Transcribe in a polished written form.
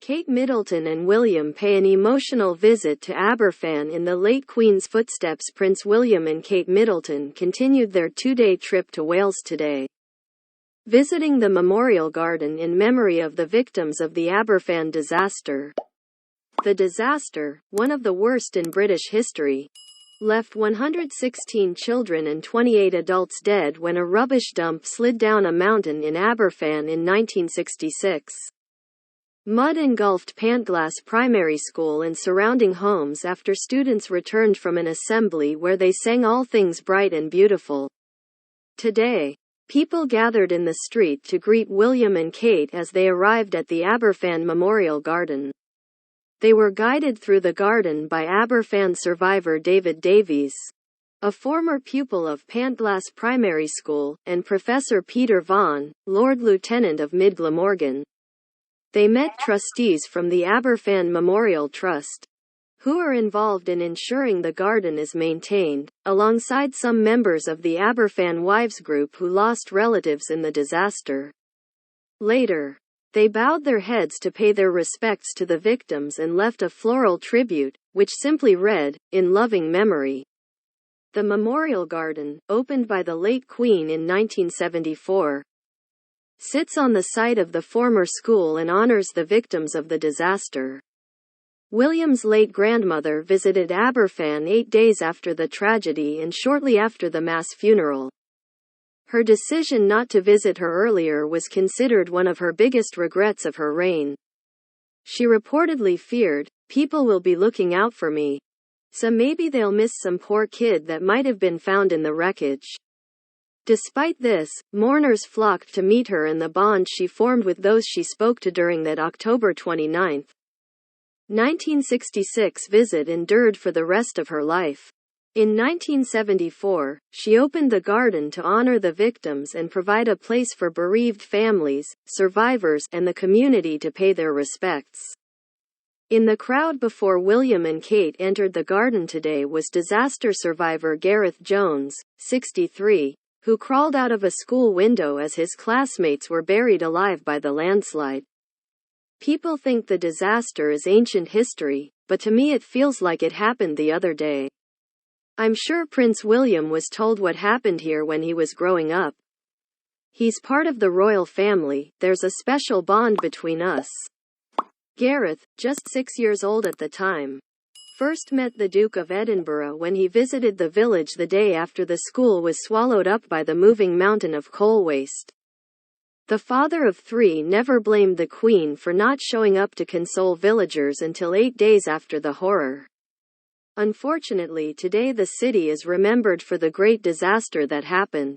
Kate Middleton and William pay an emotional visit to Aberfan in the late Queen's footsteps. Prince William and Kate Middleton continued their two-day trip to Wales today, visiting the Memorial Garden in memory of the victims of the Aberfan disaster. The disaster, one of the worst in British history, left 116 children and 28 adults dead when a rubbish dump slid down a mountain in Aberfan in 1966. Mud engulfed Pantglas Primary School and surrounding homes after students returned from an assembly where they sang All Things Bright and Beautiful. Today, people gathered in the street to greet William and Kate as they arrived at the Aberfan Memorial Garden. They were guided through the garden by Aberfan survivor David Davies, a former pupil of Pantglas Primary School, and Professor Peter Vaughan, Lord Lieutenant of Mid Glamorgan. They met trustees from the Aberfan Memorial Trust, who are involved in ensuring the garden is maintained, alongside some members of the Aberfan Wives Group who lost relatives in the disaster. Later, they bowed their heads to pay their respects to the victims and left a floral tribute, which simply read, "In loving memory." The Memorial Garden, opened by the late Queen in 1974, sits on the site of the former school and honors the victims of the disaster. William's late grandmother visited Aberfan 8 days after the tragedy and shortly after the mass funeral. Her decision not to visit her earlier was considered one of her biggest regrets of her reign. She reportedly feared, "People will be looking out for me, so maybe they'll miss some poor kid that might have been found in the wreckage." Despite this, mourners flocked to meet her and the bond she formed with those she spoke to during that October 29, 1966 visit endured for the rest of her life. In 1974, she opened the garden to honor the victims and provide a place for bereaved families, survivors, and the community to pay their respects. In the crowd before William and Kate entered the garden today was disaster survivor Gareth Jones, 63, who crawled out of a school window as his classmates were buried alive by the landslide. People think the disaster is ancient history, but to me it feels like it happened the other day. I'm sure Prince William was told what happened here when he was growing up. He's part of the royal family, there's a special bond between us. Gareth, just 6 years old at the time, first met the Duke of Edinburgh when he visited the village the day after the school was swallowed up by the moving mountain of coal waste. The father of three never blamed the Queen for not showing up to console villagers until 8 days after the horror. Unfortunately, today the city is remembered for the great disaster that happened.